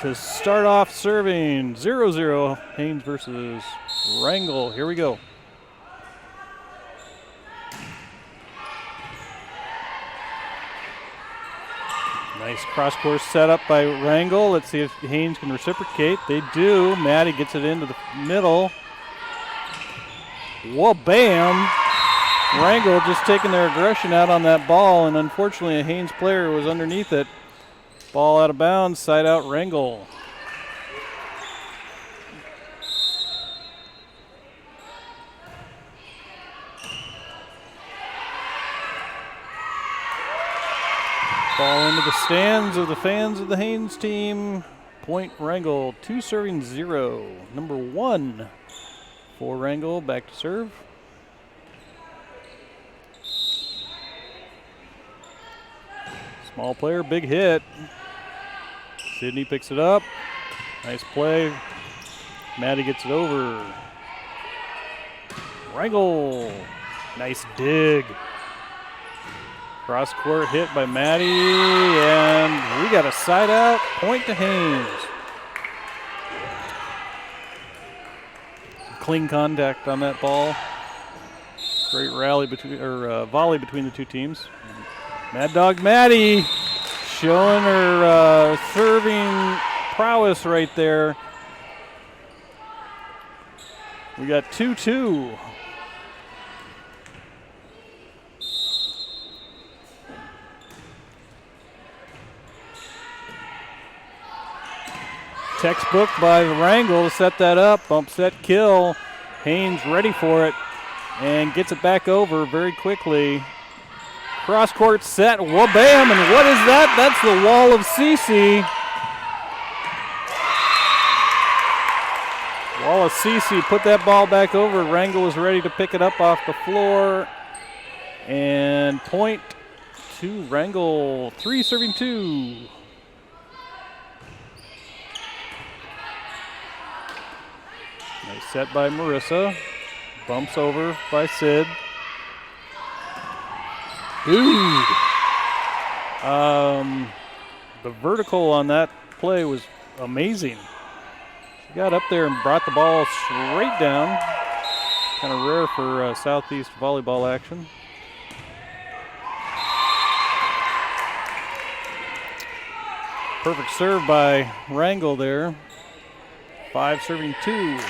to start off serving 0-0 Haines versus Wrangell. Here we go. Nice cross-course setup by Wrangell. Let's see if Haines can reciprocate. They do. Maddie gets it into the middle. Whoa, bam! Wrangell just taking their aggression out on that ball, and unfortunately a Haines player was underneath it. Ball out of bounds, side out Wrangell. Ball into the stands of the fans of the Haines team. Point Wrangell, 2-0. Number 1 for Wrangell, back to serve. Small player, big hit. Sydney picks it up. Nice play. Maddie gets it over. Wrangell, nice dig. Cross court hit by Maddie, and we got a side out, point to Haines. Clean contact on that ball. Great rally between, or volley between the two teams. Mad Dog Maddie showing her serving prowess right there. We got 2-2. Textbook by Wrangell to set that up. Bump, set, kill. Haines ready for it and gets it back over very quickly. Cross court set. Wha-bam! And what is that? That's the wall of CC. Wall of CC put that ball back over. Wrangell was ready to pick it up off the floor. And point to Wrangell. 3-2. Nice set by Marissa. Bumps over by Sid. Dude. The vertical on that play was amazing. She got up there and brought the ball straight down. Kind of rare for Southeast volleyball action. Perfect serve by Wrangell there. 5-2.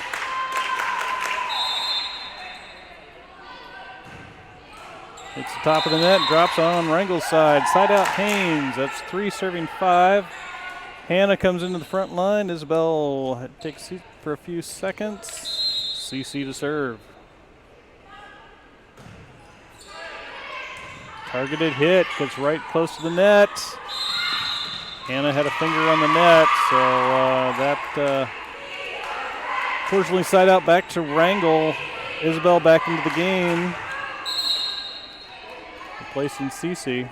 It's the top of the net, drops on Wrangell's side. Side out Haines, that's 3-5. Hannah comes into the front line. Isabel takes a seat for a few seconds. CC to serve. Targeted hit, gets right close to the net. Hannah had a finger on the net, so that fortunately side out back to Wrangell. Isabel back into the game. Replacing CC.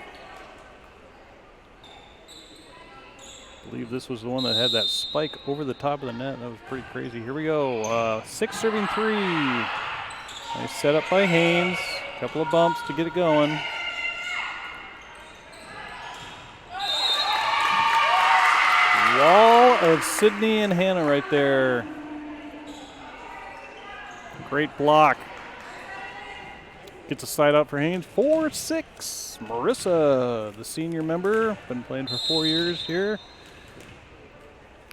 I believe this was the one that had that spike over the top of the net. That was pretty crazy. Here we go. 6-3. Nice setup by Haines. A couple of bumps to get it going. Wall of Sydney and Hannah right there. Great block. Gets a side out for Haines. 4-6. Marissa, the senior member, been playing for 4 years here.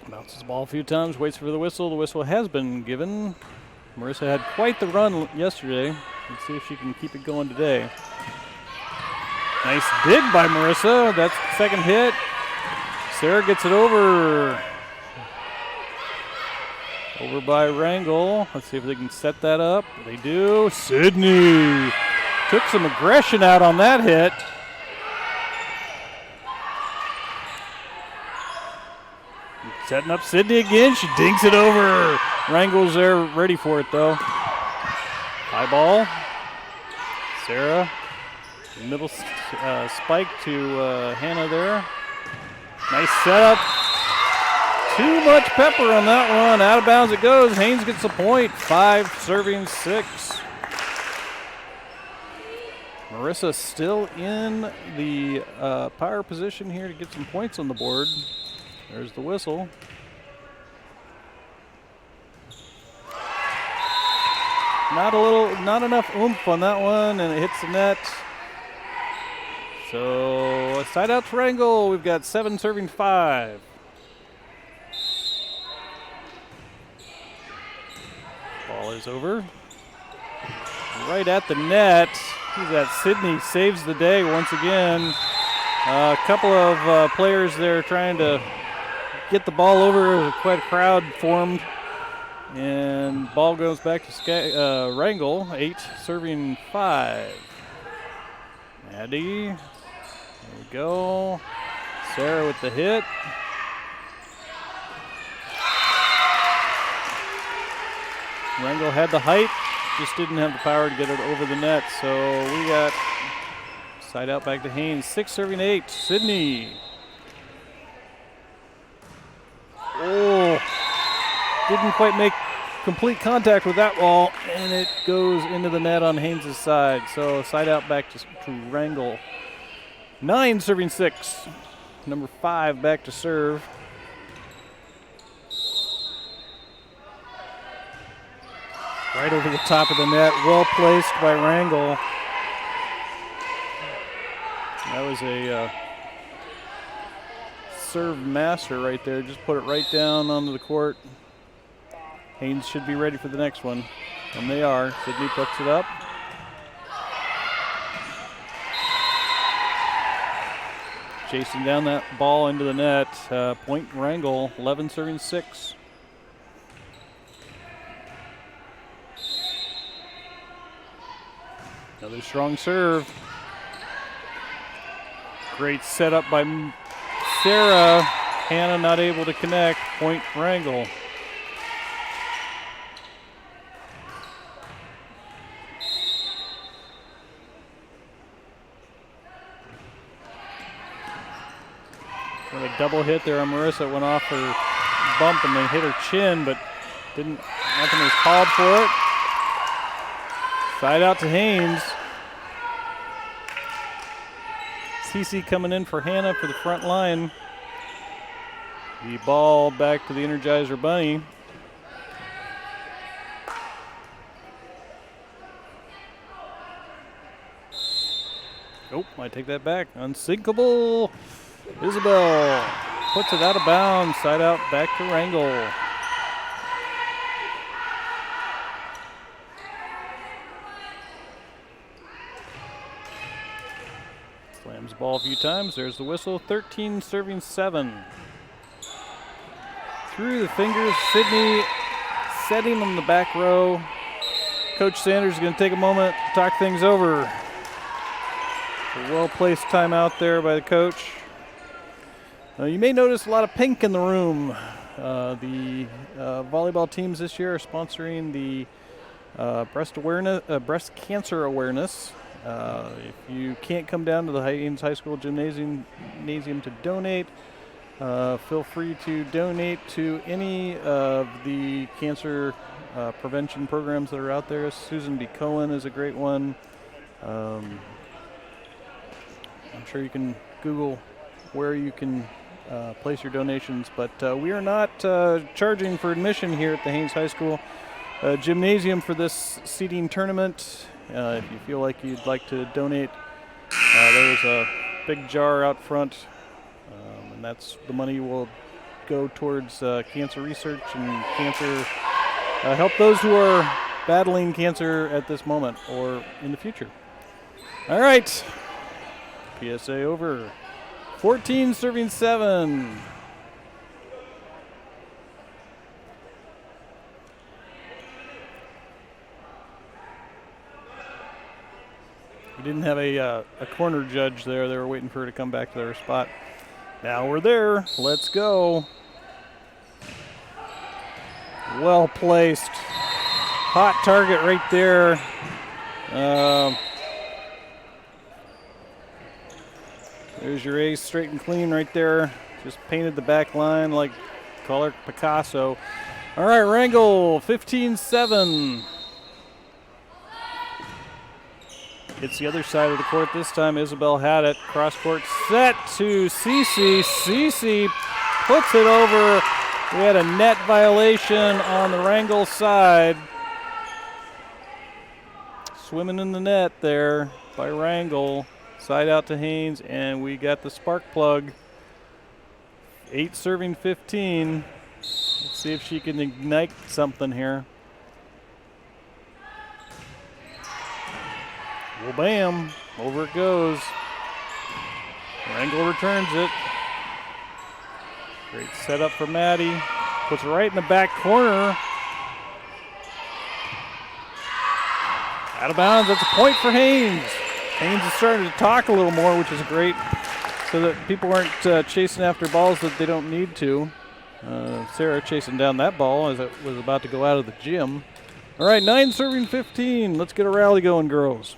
Bounces the ball a few times, waits for the whistle. The whistle has been given. Marissa had quite the run yesterday. Let's see if she can keep it going today. Nice dig by Marissa. That's the second hit. Sarah gets it over. Over by Wrangell. Let's see if they can set that up. They do. Sydney took some aggression out on that hit. Setting up Sydney again. She dinks it over. Wrangell's there ready for it though. High ball. Sarah. Middle spike to Hannah there. Nice setup. Too much pepper on that one. Out of bounds it goes. Haines gets the point. 5-6. Marissa still in the power position here to get some points on the board. There's the whistle. Not enough oomph on that one, and it hits the net. So a side out to Wrangell. We've got 7 serving 5. Ball is over. Right at the net. Who's that? Sydney saves the day once again. A couple of players there trying to get the ball over. Quite a crowd formed. And ball goes back to Wrangell, 8 serving 5. Maddie, there we go. Sarah with the hit. Wrangell had the height, just didn't have the power to get it over the net. So we got side out back to Haines, 6 serving 8. Sydney. Oh. Didn't quite make complete contact with that ball, and it goes into the net on Haynes' side. So side out back to Wrangell. 9 serving 6. Number 5 back to serve. Right over the top of the net, well placed by Wrangell. That was a serve master right there. Just put it right down onto the court. Haines should be ready for the next one, and they are. Sydney puts it up. Chasing down that ball into the net. Point Wrangell, 11 serving 6. Another strong serve. Great setup by Sarah. Hannah not able to connect. Point Wrangell. A double hit there on Marissa. Went off her bump and then hit her chin, but nothing was called for it. Side out to Haines. Cece coming in for Hannah for the front line. The ball back to the Energizer Bunny. Oh, I take that back. Unsinkable. Isabel puts it out of bounds. Side out back to Wrangell. Slams the ball a few times. There's the whistle. 13 serving 7. Through the fingers. Sydney setting on the back row. Coach Sanders is going to take a moment to talk things over. A well-placed timeout there by the coach. You may notice a lot of pink in the room. The volleyball teams this year are sponsoring the breast cancer awareness. If you can't come down to the Haines High School gymnasium to donate, feel free to donate to any of the cancer prevention programs that are out there. Susan B. Cohen is a great one. I'm sure you can Google where you can place your donations, but we are not charging for admission here at the Haines High School gymnasium for this seeding tournament. If you feel like you'd like to donate, there's a big jar out front, and that's the money will go towards cancer research and cancer help those who are battling cancer at this moment or in the future. All right, PSA over. 14 serving 7. We didn't have a corner judge there. They were waiting for her to come back to their spot. Now we're there. Let's go. Well placed. Hot target right there. There's your ace, straight and clean right there. Just painted the back line like color Picasso. All right, Wrangell, 15-7. It's the other side of the court this time. Isabel had it. Cross court set to Cece. Cece puts it over. We had a net violation on the Wrangell side. Swimming in the net there by Wrangell. Side out to Haines, and we got the spark plug. 8 serving 15. Let's see if she can ignite something here. Well, bam. Over it goes. Wrangell returns it. Great setup for Maddie. Puts it right in the back corner. Out of bounds. That's a point for Haines. Haines is starting to talk a little more, which is great, so that people aren't chasing after balls that they don't need to. Sarah chasing down that ball as it was about to go out of the gym. All right, 9 serving 15. Let's get a rally going, girls.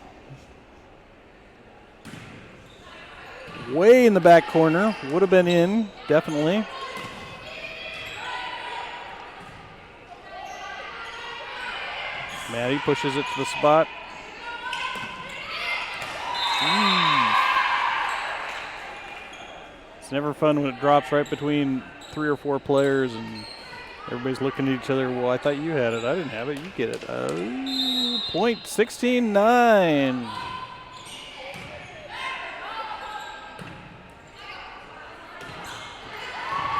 Way in the back corner. Would have been in, definitely. Maddie pushes it to the spot. It's never fun when it drops right between 3 or 4 players and everybody's looking at each other. Well, I thought you had it. I didn't have it. You get it. Point 16-9.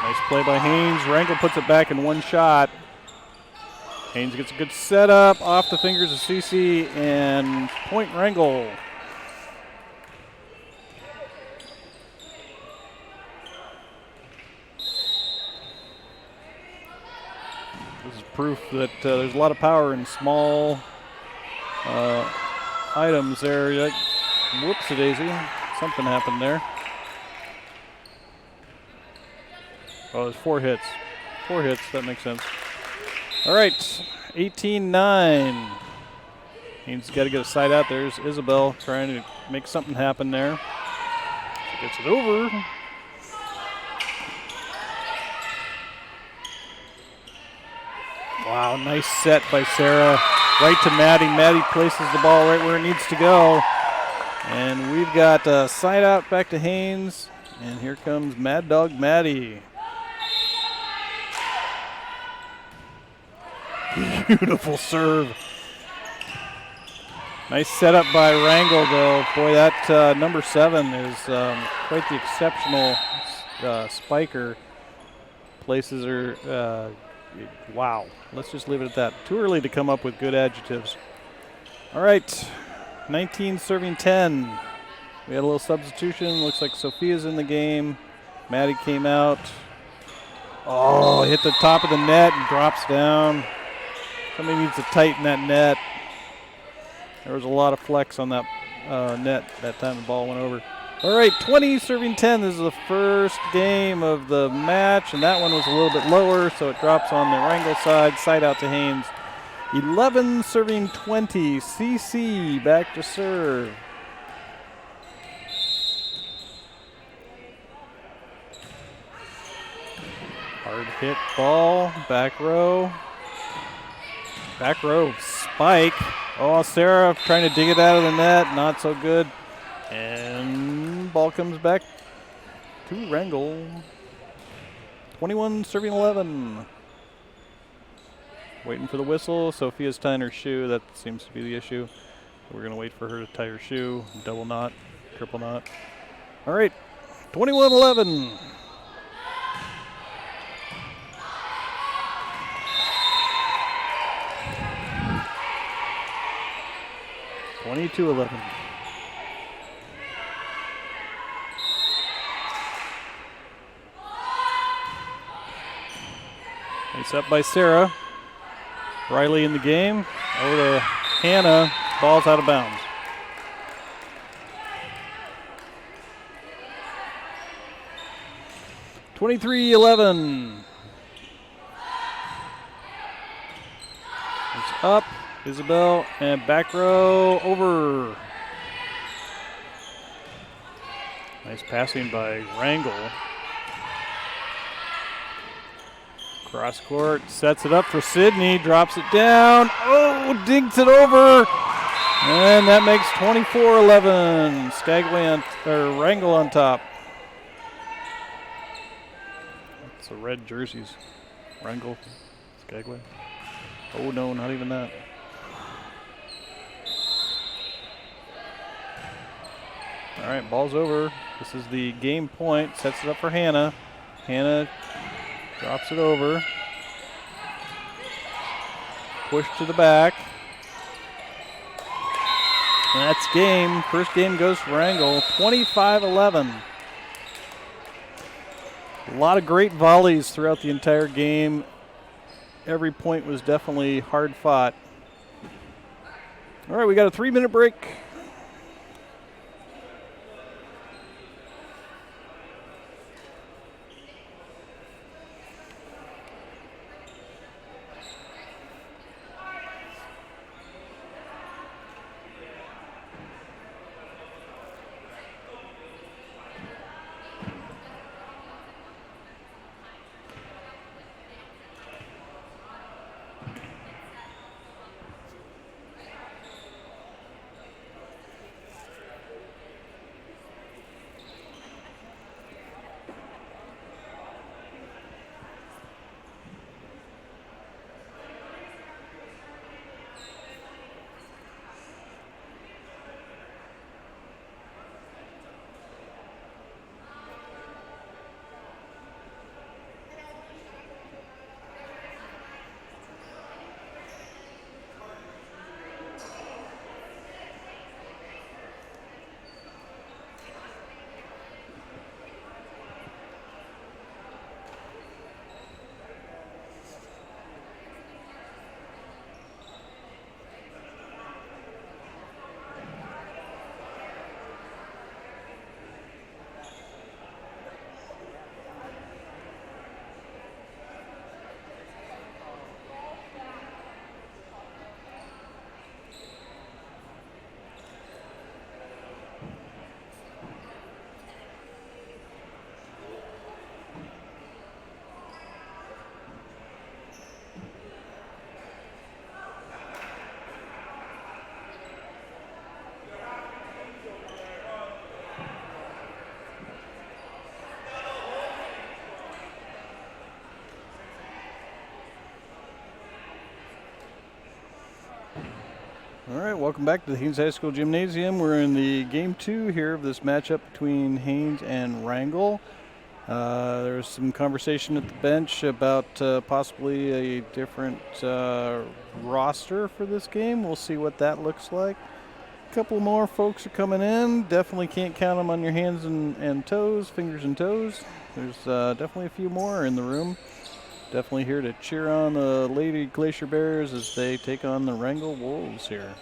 Nice play by Haines. Wrangell puts it back in one shot. Haines gets a good setup off the fingers of Cece, and point Wrangell. This is proof that there's a lot of power in small items there. Like, whoops-a-daisy. Something happened there. Oh, there's 4 hits. 4 hits, that makes sense. All right, 18-9. Haines got to get a side out. There's Isabel trying to make something happen there. She gets it over. Wow, nice set by Sarah. Right to Maddie. Maddie places the ball right where it needs to go. And we've got a side out back to Haines. And here comes Mad Dog Maddie. Beautiful serve. Nice setup by Wrangell, though. Boy, that number 7 is quite the exceptional spiker. Places her, wow. Let's just leave it at that. Too early to come up with good adjectives. All right, 19 serving 10. We had a little substitution. Looks like Sophia's in the game. Maddie came out. Oh, hit the top of the net and drops down. Somebody needs to tighten that net. There was a lot of flex on that net that time the ball went over. All right, 20 serving 10. This is the first game of the match, and that one was a little bit lower, so it drops on the Wrangell side. Side out to Haines. 11 serving 20. CC back to serve. Hard hit ball, back row. Back row spike. Oh, Sarah trying to dig it out of the net. Not so good. And ball comes back to Wrangell. 21 serving 11. Waiting for the whistle. Sophia's tying her shoe. That seems to be the issue. We're going to wait for her to tie her shoe. Double knot, triple knot. All right, 21-11. Nice up by Sarah. Riley in the game. Over to Hannah. Ball's out of bounds. (23-11). It's up. Isabel and back row over. Nice passing by Wrangell. Cross court, sets it up for Sydney, drops it down. Oh, dinks it over. And that makes 24-11. Skagway or Wrangell on top. Let's the red jerseys. Wrangell, Skagway. Oh no, not even that. All right, ball's over. This is the game point. Sets it up for Hannah. Hannah drops it over. Push to the back. And that's game. First game goes to Wrangell, 25-11. A lot of great volleys throughout the entire game. Every point was definitely hard fought. All right, we got a 3-minute break. All right, welcome back to the Haines High School Gymnasium. We're in the game 2 here of this matchup between Haines and Wrangell. There was some conversation at the bench about possibly a different roster for this game. We'll see what that looks like. A couple more folks are coming in. Definitely can't count them on your hands and toes, fingers and toes. There's definitely a few more in the room. Definitely here to cheer on the Lady Glacier Bears as they take on the Wrangell Wolves here.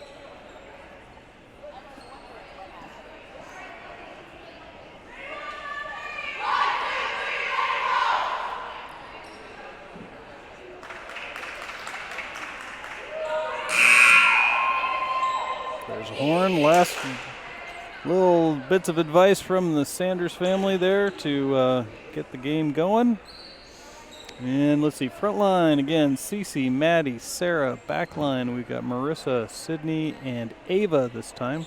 There's a horn. Last little bits of advice from the Sanders family there to get the game going. And let's see, front line again, Cece, Maddie, Sarah. Back line, we've got Marissa, Sydney, and Ava this time.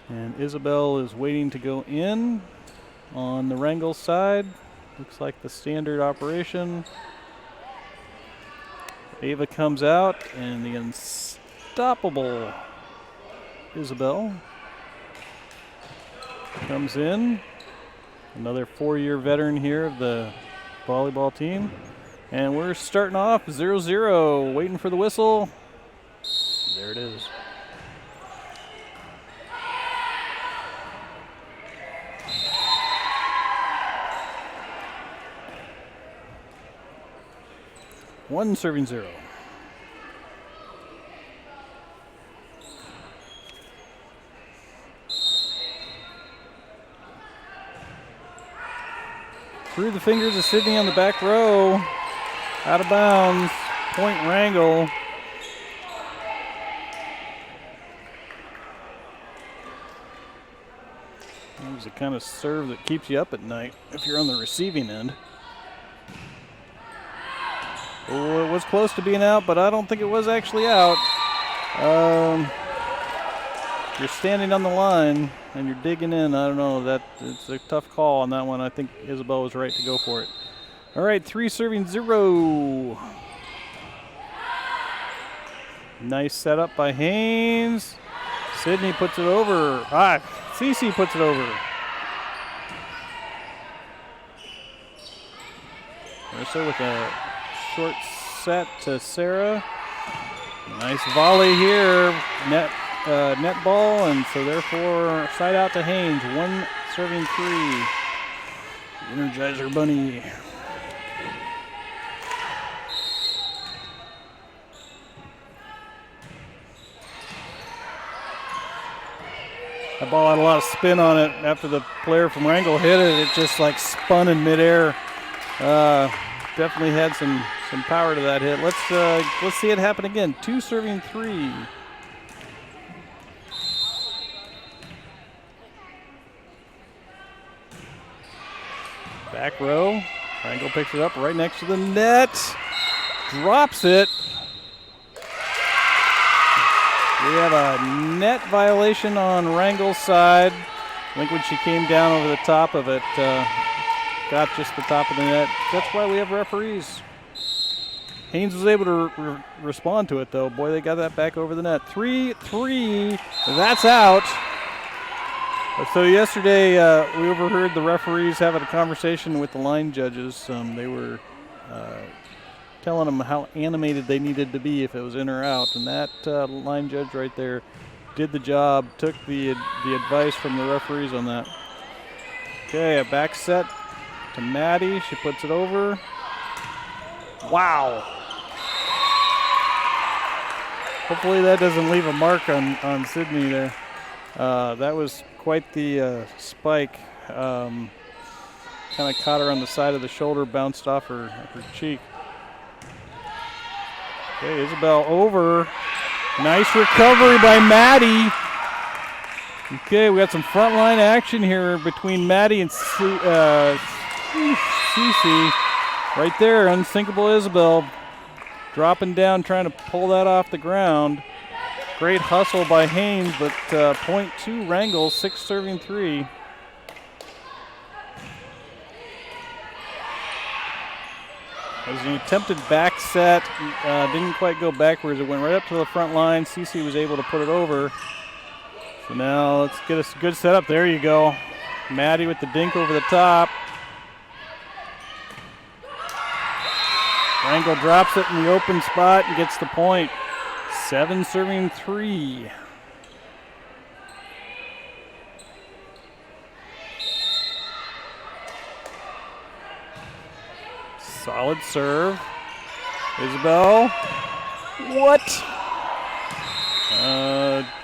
And Isabel is waiting to go in on the Wrangell side. Looks like the standard operation. Ava comes out, and the unstoppable Isabel comes in. Another 4-year veteran here of the volleyball team. And we're starting off 0-0, waiting for the whistle. There it is. One serving 0. Through the fingers of Sydney on the back row. Out of bounds. Point Wrangell. That was the kind of serve that keeps you up at night if you're on the receiving end. Oh, it was close to being out, but I don't think it was actually out. You're standing on the line and you're digging in. I don't know. It's a tough call on that one. I think Isabel was right to go for it. All right, 3-0. Nice setup by Haines. Sydney puts it over. Cece puts it over. Marissa with a short set to Sarah. Nice volley here. Net ball, and so therefore side out to Haines. 1-3. Energizer Bunny. That ball had a lot of spin on it after the player from Wrangell hit it. It just like spun in midair. Definitely had some power to that hit. Let's see it happen again. 2-3. Back row. Wrangell picks it up right next to the net. Drops it. We have a net violation on Wrangell's side. I think when she came down over the top of it, got just the top of the net. That's why we have referees. Haines was able to respond to it, though. Boy, they got that back over the net. 3-3. That's out. So yesterday, we overheard the referees having a conversation with the line judges. They were telling them how animated they needed to be if it was in or out, and that line judge right there did the job, took the advice from the referees on that. Okay, a back set to Maddie. She puts it over. Wow. Hopefully that doesn't leave a mark on Sydney there. That was quite the spike. Kind of caught her on the side of the shoulder, bounced off her cheek. Okay, Isabel over. Nice recovery by Maddie. Okay, we got some front line action here between Maddie and Cece. Right there, unsinkable Isabel. Dropping down, trying to pull that off the ground. Great hustle by Haines, but point two Wrangell, 6-3. It was an attempted back set, didn't quite go backwards. It went right up to the front line. Cece was able to put it over. So now let's get a good setup. There you go. Maddie with the dink over the top. Wrangell drops it in the open spot and gets the point. 7-3. Solid serve. Isabel. What?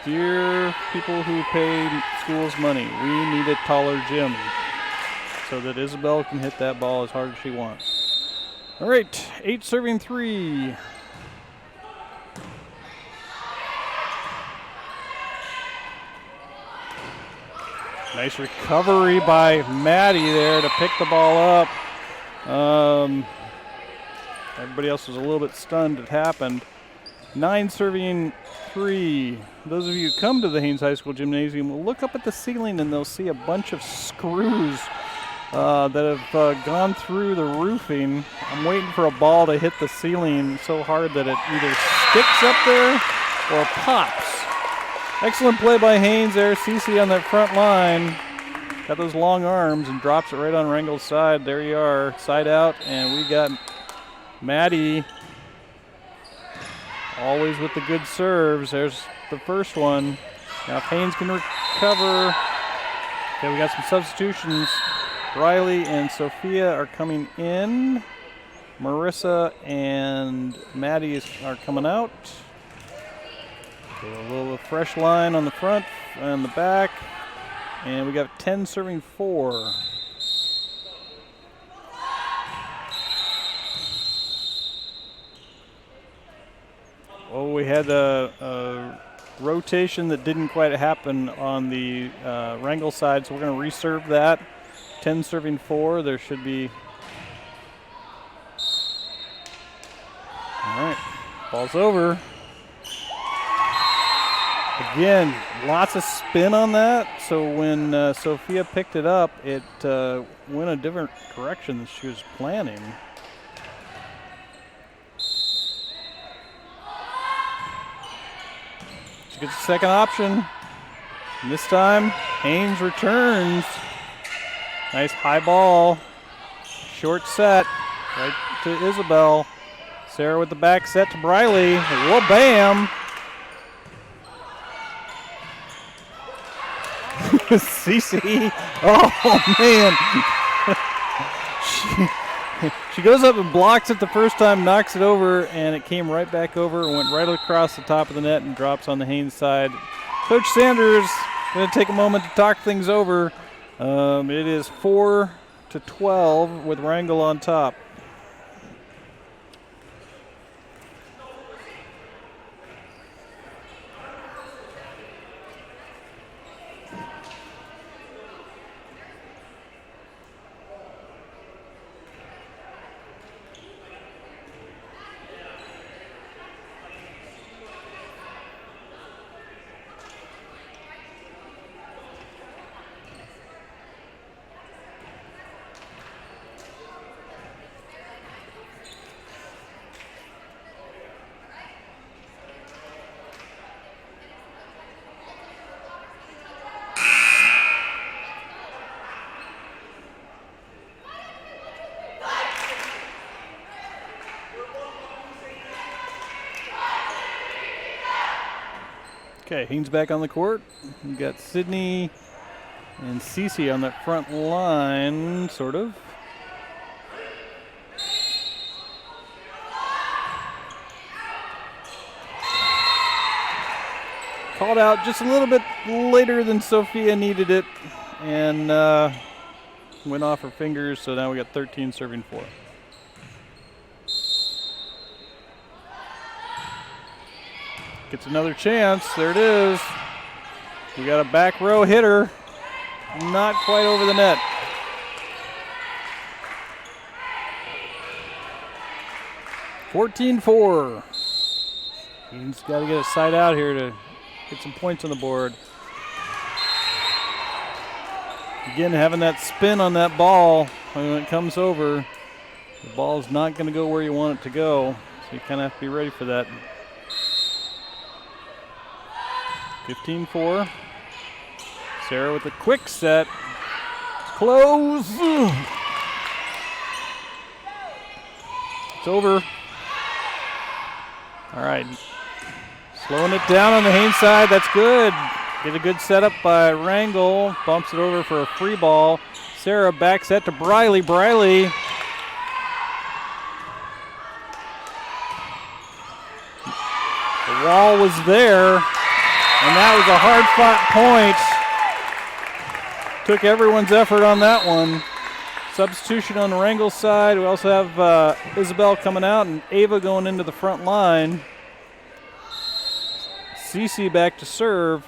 Dear people who pay schools money, we need a taller gym so that Isabel can hit that ball as hard as she wants. All right, 8-3. Nice recovery by Maddie there to pick the ball up. Everybody else was a little bit stunned it happened. 9-3. Those of you who come to the Haines High School Gymnasium will look up at the ceiling and they'll see a bunch of screws that have gone through the roofing. I'm waiting for a ball to hit the ceiling so hard that it either sticks up there or pops. Excellent play by Haines there. Cece on that front line. Got those long arms and drops it right on Wrangell's side. There you are, side out, and we got Maddie always with the good serves. There's the first one. Now if Haines can recover. Okay, we got some substitutions. Riley and Sophia are coming in. Marissa and Maddie are coming out. Okay, a little fresh line on the front and the back. And we got 10-4. Oh, we had a rotation that didn't quite happen on the Wrangell side, so we're going to reserve that. 10-4. There should be. All right, ball's over. Again, lots of spin on that. So when Sophia picked it up, it went a different direction than she was planning. She gets the second option. And this time, Haines returns. Nice high ball. Short set right to Isabel. Sarah with the back set to Briley. Whoa, bam. Cece. Oh, man. She goes up and blocks it the first time, knocks it over, and it came right back over and went right across the top of the net and drops on the Haines side. Coach Sanders going to take a moment to talk things over. It is 4-12 with Wrangell on top. Okay, Haines back on the court. We've got Sydney and Cece on that front line, sort of. Called out just a little bit later than Sophia needed it, and went off her fingers, so now we got 13 serving 4. Gets another chance. There it is. We got a back row hitter. Not quite over the net. (14-4). He's got to get a side out here to get some points on the board. Again, having that spin on that ball when it comes over, the ball's not going to go where you want it to go, so you kind of have to be ready for that. 15-4. Sarah with a quick set. Close. It's over. All right. Slowing it down on the Haines side. That's good. Get a good setup by Wrangell. Bumps it over for a free ball. Sarah back set to Briley. Briley. The wall was there. And that was a hard-fought point. Took everyone's effort on that one. Substitution on the Wrangell side. We also have Isabel coming out and Ava going into the front line. Cece back to serve.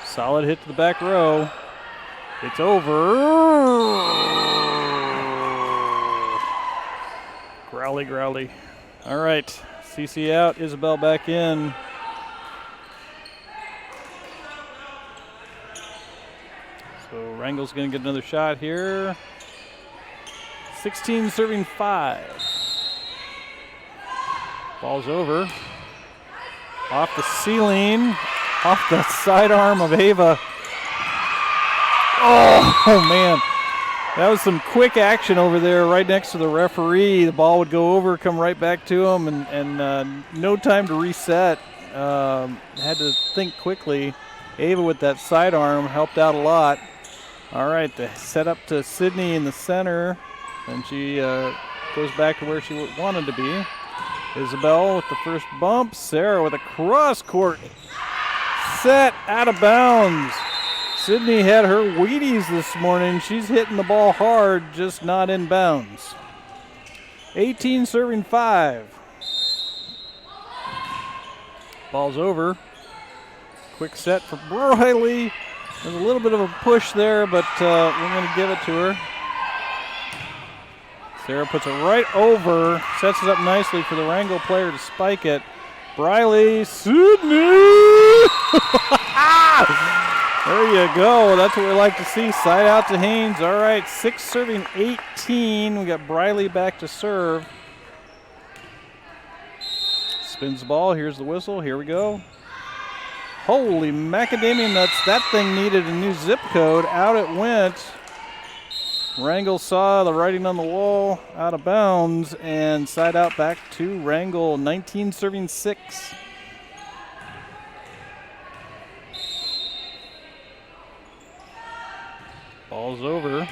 Solid hit to the back row. It's over. Growly, growly. All right. Cece out, Isabel back in. So Wrangell's going to get another shot here. 16 serving 5. Ball's over. Off the ceiling, off the sidearm of Ava. Oh, man. That was some quick action over there right next to the referee. The ball would go over, come right back to him, and no time to reset. Had to think quickly. Ava with that sidearm helped out a lot. All right, the set up to Sydney in the center, and she goes back to where she wanted to be. Isabel with the first bump. Sarah with a cross-court set out of bounds. Sydney had her Wheaties this morning. She's hitting the ball hard, just not in bounds. 18 serving 5. Ball's over. Quick set for Briley. There's a little bit of a push there, but we're going to give it to her. Sarah puts it right over, sets it up nicely for the Wrangell player to spike it. Briley, Sydney! There you go. That's what we like to see. Side out to Haines. All right, 6 serving 18. We got Briley back to serve. Spins the ball. Here's the whistle. Here we go. Holy macadamia nuts. That thing needed a new zip code. Out it went. Wrangell saw the writing on the wall, out of bounds, and side out back to Wrangell, 19 serving 6. Ball's over.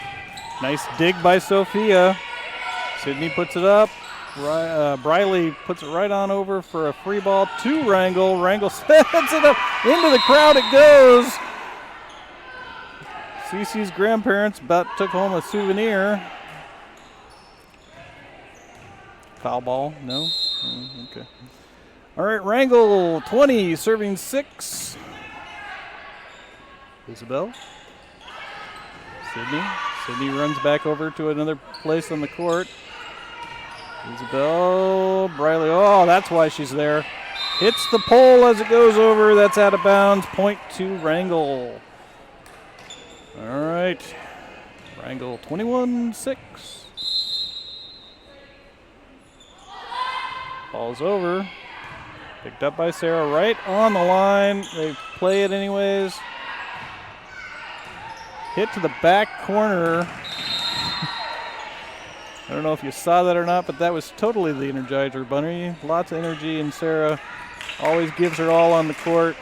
Nice dig by Sophia. Sydney puts it up. Briley puts it right on over for a free ball to Wrangell. Wrangell sends it up into the crowd. It goes. Cece's grandparents about took home a souvenir. Foul ball, no? Okay. All right, Wrangell 20, serving 6. Isabel. Sydney runs back over to another place on the court. Isabel, Briley, oh, that's why she's there. Hits the pole as it goes over. That's out of bounds. Point to Wrangell. All right, Wrangell 21-6. Ball's over. Picked up by Sarah right on the line. They play it anyways. Hit to the back corner. I don't know if you saw that or not, but that was totally the Energizer Bunny. Lots of energy, and Sarah always gives her all on the court.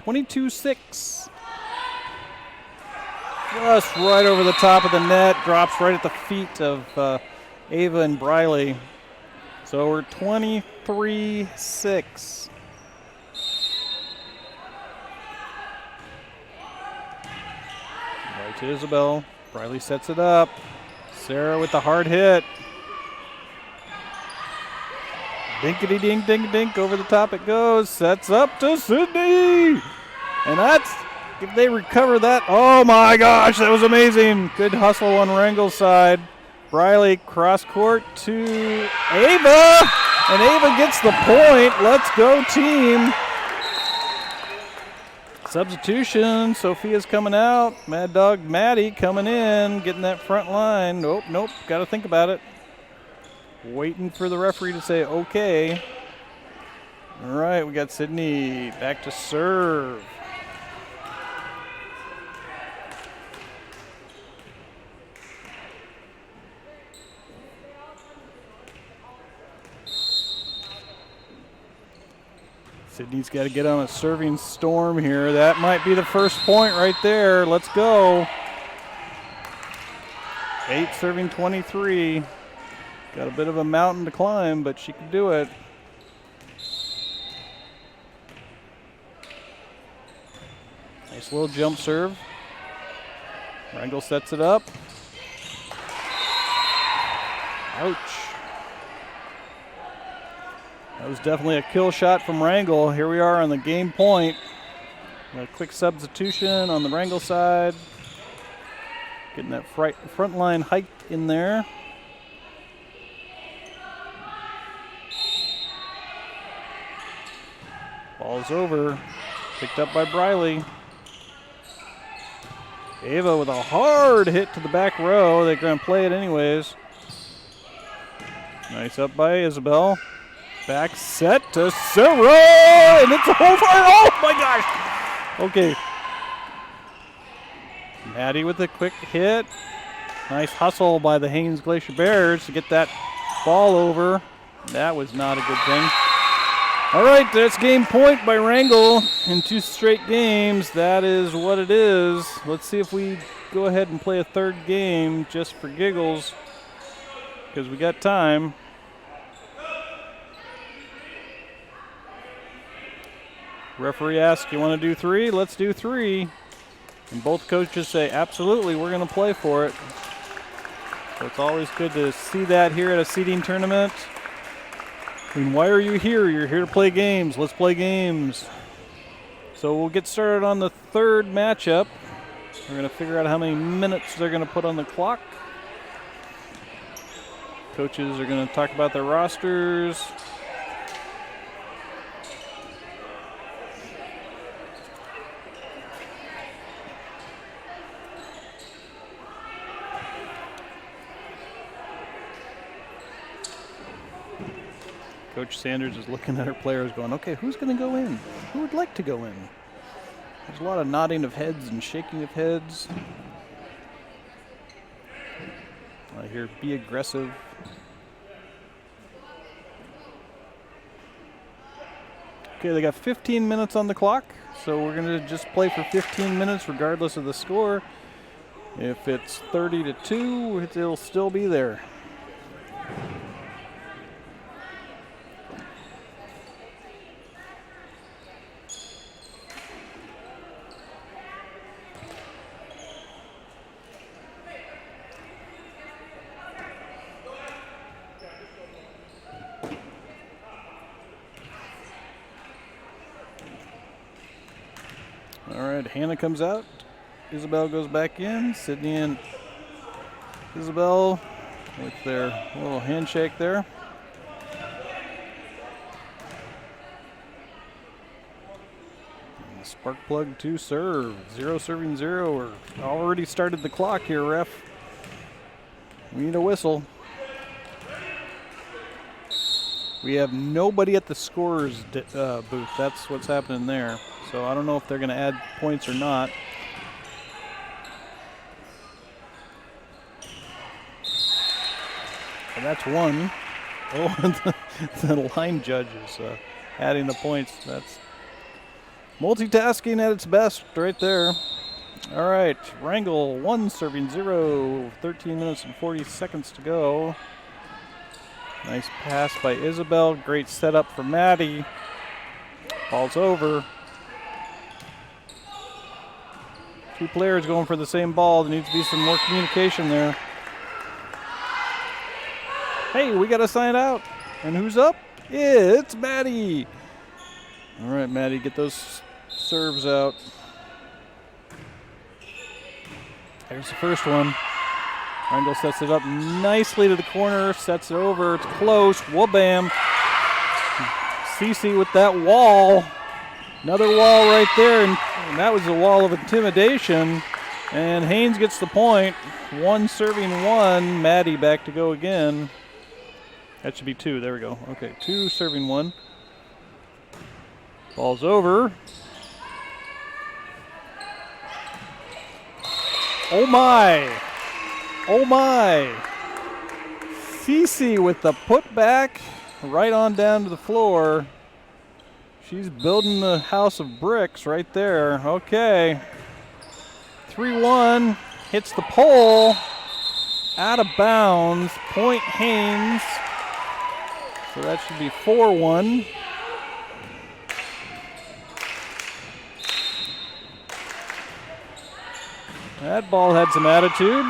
22-6. Just right over the top of the net. Drops right at the feet of Ava and Briley. So we're 23-6. Right to Isabel. Briley sets it up. Sarah with the hard hit. Dinkity dink dink dink, over the top it goes. Sets up to Sydney. And that's, if they recover that, oh my gosh, that was amazing. Good hustle on Wrangell's side. Briley cross court to Ava. And Ava gets the point. Let's go team. Substitution, Sophia's coming out. Mad Dog Maddie coming in, getting that front line. Nope, got to think about it. Waiting for the referee to say okay. All right, we got Sydney back to serve. Sydney's got to get on a serving storm here. That might be the first point right there. Let's go. 8 serving 23. Got a bit of a mountain to climb, but she can do it. Nice little jump serve. Wrangell sets it up. Ouch. That was definitely a kill shot from Wrangell. Here we are on the game point. A quick substitution on the Wrangell side. Getting that front line hiked in there. Ball's over. Picked up by Briley. Ava with a hard hit to the back row. They're going to play it anyways. Nice up by Isabel. Back set to Sarah, and it's over. Oh my gosh. Okay. Maddie with a quick hit. Nice hustle by the Haines Glacier Bears to get that ball over. That was not a good thing. All right, that's game point by Wrangell in 2 straight games. That is what it is. Let's see if we go ahead and play a third game just for giggles, because we got time. Referee asks, you want to do 3? Let's do 3. And both coaches say, absolutely, we're going to play for it. So it's always good to see that here at a seeding tournament. I mean, why are you here? You're here to play games. Let's play games. So we'll get started on the third matchup. We're going to figure out how many minutes they're going to put on the clock. Coaches are going to talk about their rosters. Coach Sanders is looking at her players going, okay, who's going to go in? Who would like to go in? There's a lot of nodding of heads and shaking of heads. I hear be aggressive. Okay, they got 15 minutes on the clock, so we're going to just play for 15 minutes regardless of the score. If it's 30-2, it'll still be there. All right, Hannah comes out. Isabel goes back in. Sydney and Isabel with their little handshake there. And the spark plug to serve. 0 serving 0. We're already started the clock here, ref. We need a whistle. We have nobody at the scorer's booth. That's what's happening there. So I don't know if they're going to add points or not. And that's one. Oh, the line judge is adding the points. That's multitasking at its best right there. All right, Wrangell 1 serving 0. 13 minutes and 40 seconds to go. Nice pass by Isabel. Great setup for Maddie. Ball's over. Two players going for the same ball. There needs to be some more communication there. Hey, we got to sign out. And who's up? It's Maddie. All right, Maddie, get those serves out. There's the first one. Wrangell sets it up nicely to the corner, sets it over, it's close, wha-bam. Cece with that wall. Another wall right there, and that was a wall of intimidation. And Haines gets the point. 1 serving 1, Maddie back to go again. That should be 2, there we go. Okay, 2 serving 1. Ball's over. Oh my! Oh my! Cece with the putback right on down to the floor. She's building the house of bricks right there. Okay. 3-1. Hits the pole. Out of bounds. Point Haines. So that should be 4-1. That ball had some attitude.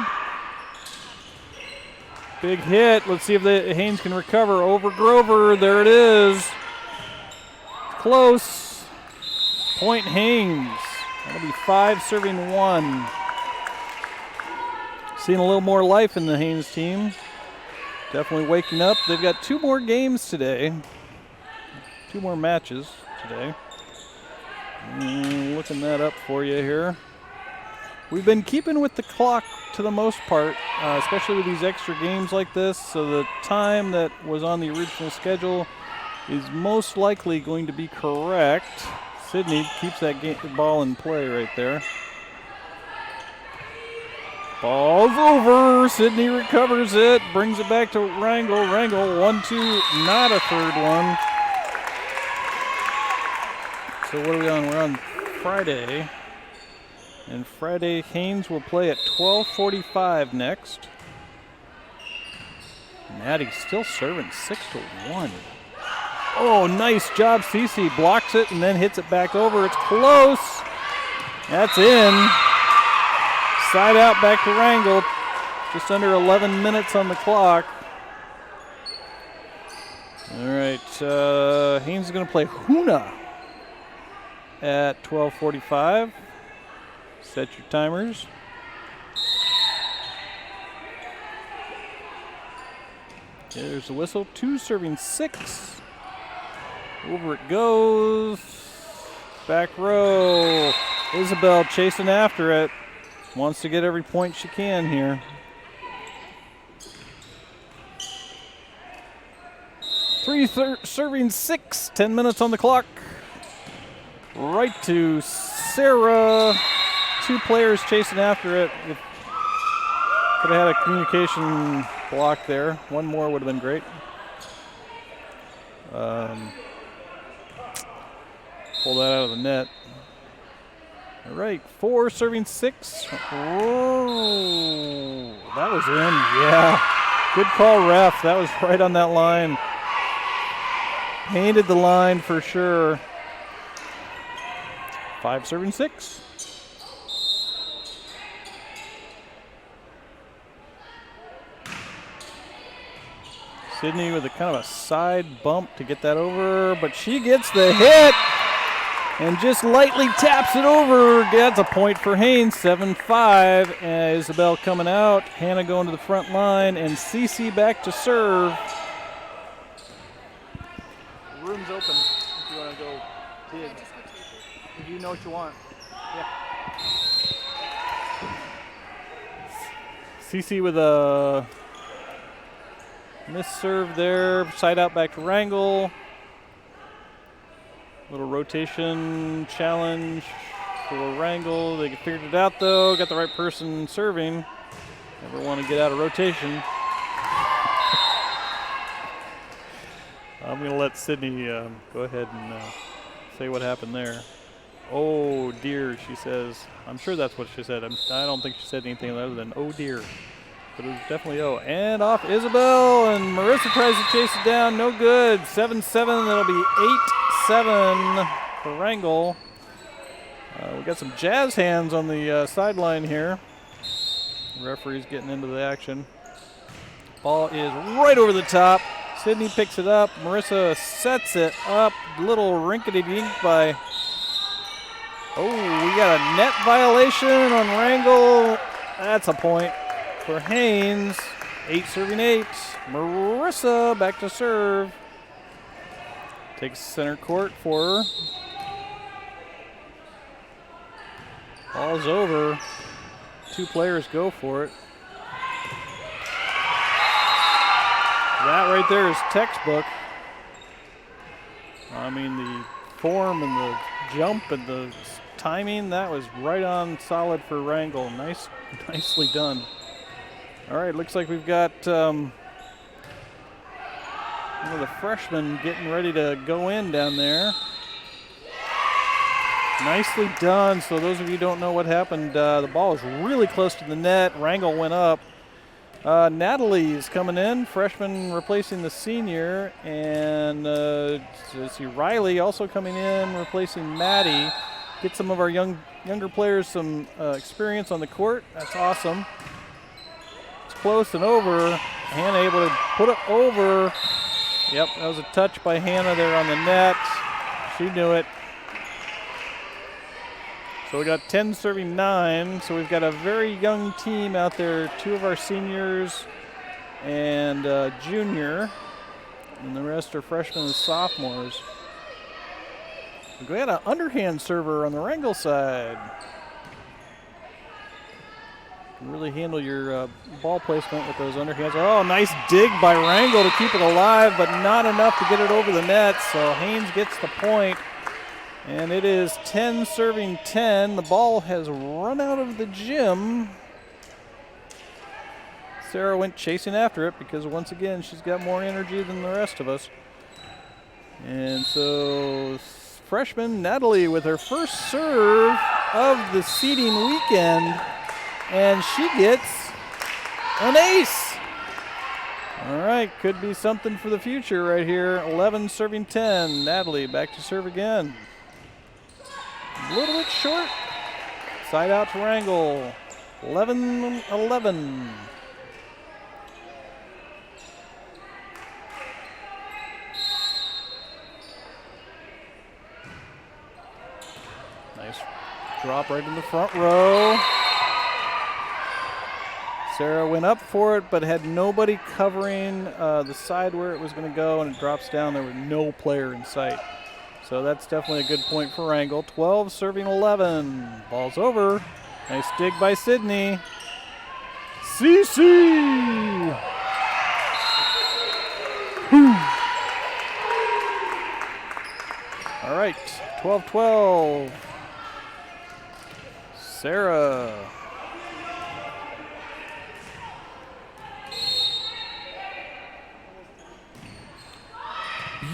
Big hit. Let's see if the Haines can recover. Over Grover. There it is. Close. Point Haines. That'll be 5 serving 1. Seeing a little more life in the Haines team. Definitely waking up. They've got 2 more games today. 2 more matches today. Looking that up for you here. We've been keeping with the clock to the most part, especially with these extra games like this. So the time that was on the original schedule is most likely going to be correct. Sydney keeps that ball in play right there. Ball's over. Sydney recovers it, brings it back to Wrangell. Wrangell 1-2, not a third one. So what are we on? We're on Friday. And Friday, Haines will play at 12:45 next. Maddie's still serving 6-1. Oh, nice job. Cece blocks it and then hits it back over. It's close. That's in. Side out back to Wrangell. Just under 11 minutes on the clock. All right, Haines is going to play Huna at 12:45. Set your timers. Here's the whistle. 2 serving 6. Over it goes. Back row. Isabel chasing after it. Wants to get every point she can here. 3 serving 6. 10 minutes on the clock. Right to Sarah. 2 players chasing after it. Could have had a communication block there. One more would have been great. Pull that out of the net. All right, 4 serving 6. Oh, that was in. Yeah, good call, ref. That was right on that line. Painted the line for sure. 5 serving 6. Sydney with a kind of a side bump to get that over, but she gets the hit and just lightly taps it over. That's a point for Haines, 7-5. And Isabel coming out, Hannah going to the front line, and Cece back to serve. The room's open if you want to go dig. If you know what you want. Yeah. Cece with a missed serve there, side out back to Wrangell. Little rotation challenge for Wrangell. They figured it out though, got the right person serving. Never want to get out of rotation. I'm going to let Sydney go ahead and say what happened there. Oh dear, she says. I'm sure that's what she said. I don't think she said anything other than oh dear. But it was definitely oh. And off Isabel, and Marissa tries to chase it down. No good. 7-7. That'll be 8-7 for Wrangell. We got some jazz hands on the sideline here. The referee's getting into the action. Ball is right over the top. Sydney picks it up. Marissa sets it up. Little rinkety-dink by... Oh, we got a net violation on Wrangell. That's a point for Haines. 8 serving 8. Marissa back to serve. Takes center court for her. Ball's over. 2 players go for it. That right there is textbook. I mean, the form and the jump and the timing, that was right on solid for Wrangell. Nicely done. All right, looks like we've got one of the freshmen getting ready to go in down there. Nicely done. So those of you who don't know what happened, the ball was really close to the net. Wrangell went up. Natalie is coming in, freshman replacing the senior, and let's see, Riley also coming in, replacing Maddie. Get some of our younger players some experience on the court. That's awesome. It's close and over. Hannah able to put it over. Yep, that was a touch by Hannah there on the net. She knew it. So we got 10 serving 9. So we've got a very young team out there. 2 of our seniors and junior. And the rest are freshmen and sophomores. We got an underhand server on the Wrangell side. Can really handle your ball placement with those underhands. Oh, nice dig by Wrangell to keep it alive, but not enough to get it over the net. So Haines gets the point. And it is 10 serving 10. The ball has run out of the gym. Sarah went chasing after it because once again, she's got more energy than the rest of us. And so freshman Natalie with her first serve of the seeding weekend. And she gets an ace. All right, could be something for the future right here. 11 serving 10. Natalie back to serve again. A little bit short. Side out to Wrangell. 11-11. Nice drop right in the front row. Sarah went up for it, but had nobody covering the side where it was going to go, and it drops down. There was no player in sight. So that's definitely a good point for Wrangell. 12 serving 11. Ball's over. Nice dig by Sydney. CC! All right, 12-12. Sarah.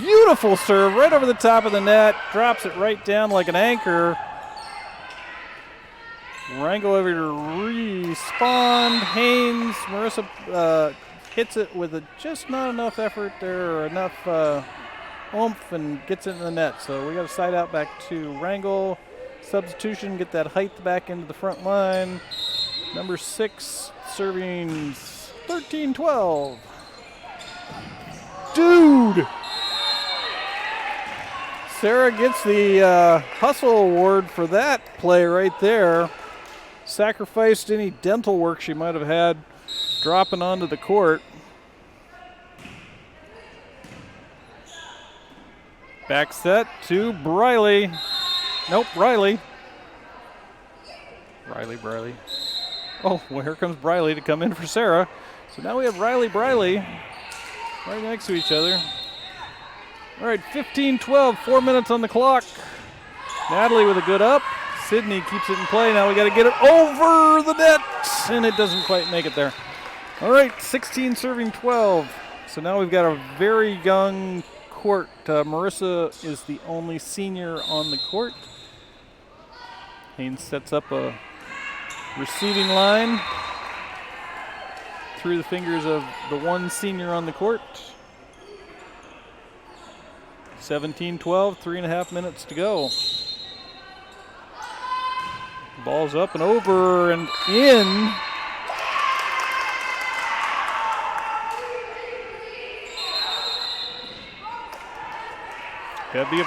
Beautiful serve right over the top of the net. Drops it right down like an anchor. Wrangell over to respawn. Haines. Marissa hits it with just not enough effort there, or enough oomph, and gets it in the net. So we got a side out back to Wrangell. Substitution, get that height back into the front line. Number 6 serving 13-12. Dude! Sarah gets the hustle award for that play right there. Sacrificed any dental work she might have had dropping onto the court. Back set to Briley. Nope, Riley. Briley. Oh, well, here comes Briley to come in for Sarah. So now we have Briley right next to each other. All right, 15-12, 4 minutes on the clock. Natalie with a good up. Sydney keeps it in play. Now we got to get it over the net, and it doesn't quite make it there. All right, 16 serving 12. So now we've got a very young court. Marissa is the only senior on the court. Haines sets up a receiving line through the fingers of the one senior on the court. 17-12, 3.5 minutes to go. Ball's up and over and in. That'd be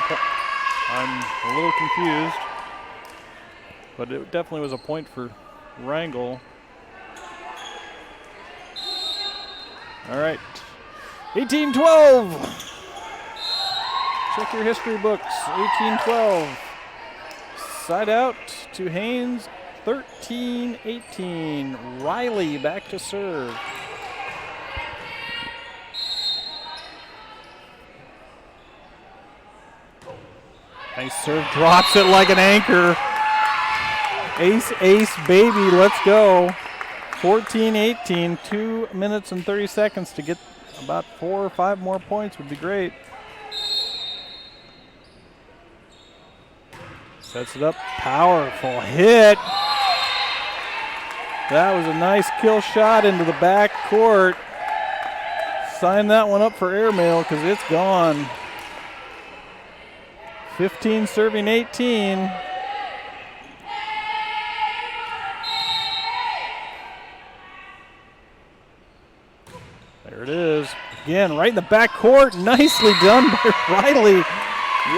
I'm a little confused, but it definitely was a point for Wrangell. All right, 18-12. Check your history books, 18-12. Side out to Haines, 13-18. Riley back to serve. Nice serve, drops it like an anchor. Ace, baby, let's go. 14-18, 2 minutes and 30 seconds to get about 4 or 5 more points would be great. Sets it up, powerful hit. That was a nice kill shot into the back court. Sign that one up for airmail because it's gone. 15 serving 18. There it is. Again, right in the back court. Nicely done by Riley.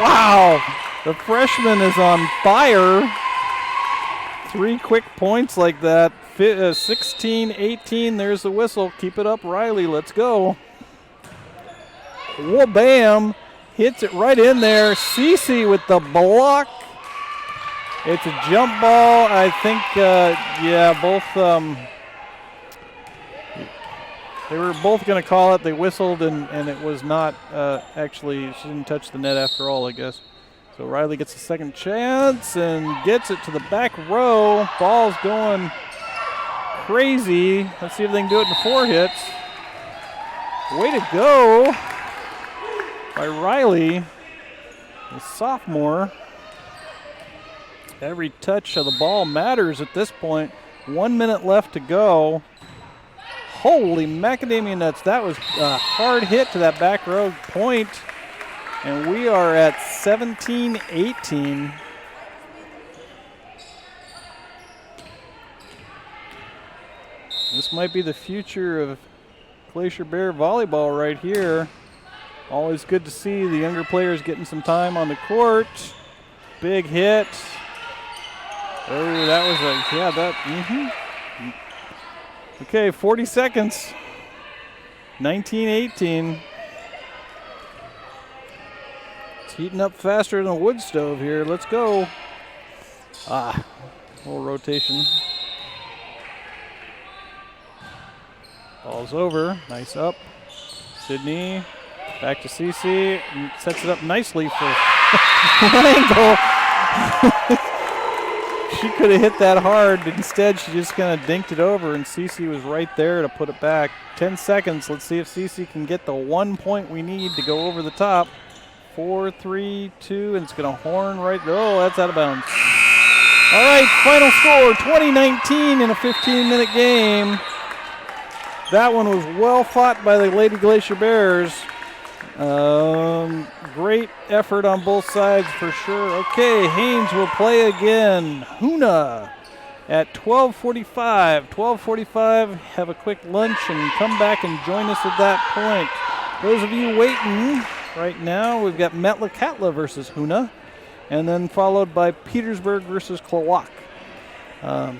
Wow. The freshman is on fire. 3 quick points like that. 16-18. There's the whistle. Keep it up, Riley. Let's go. Whoa, bam. Hits it right in there. Cece with the block. It's a jump ball. I think, both. They were both going to call it. They whistled, and it was not actually. She didn't touch the net after all, I guess. So Riley gets a second chance and gets it to the back row. Ball's going crazy. Let's see if they can do it in 4 hits. Way to go by Riley, the sophomore. Every touch of the ball matters at this point. 1 minute left to go. Holy macadamia nuts. That was a hard hit to that back row point. And we are at 17-18. This might be the future of Glacier Bear volleyball right here. Always good to see the younger players getting some time on the court. Big hit. Oh, that was Okay, 40 seconds. 19-18. It's heating up faster than a wood stove here. Let's go. A little rotation. Ball's over. Nice up. Sydney. Back to Cece. Sets it up nicely for Wrangell. She could have hit that hard. Instead, she just kind of dinked it over, and Cece was right there to put it back. 10 seconds. Let's see if Cece can get the 1 point we need to go over the top. 4, 3, 2, and it's going to horn right. Oh, that's out of bounds. All right, final score, 2019 in a 15-minute game. That one was well fought by the Lady Glacier Bears. Great effort on both sides for sure. Okay, Haines will play again. Hoona at 12:45. 12:45, have a quick lunch and come back and join us at that point. Those of you waiting right now, we've got Metlakatla versus Hoona, and then followed by Petersburg versus Klawock.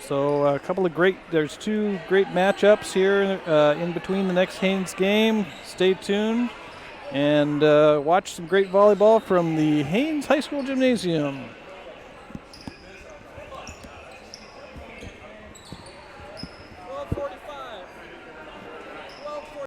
So a couple of there's two great matchups here in between the next Haines game. Stay tuned and watch some great volleyball from the Haines High School Gymnasium.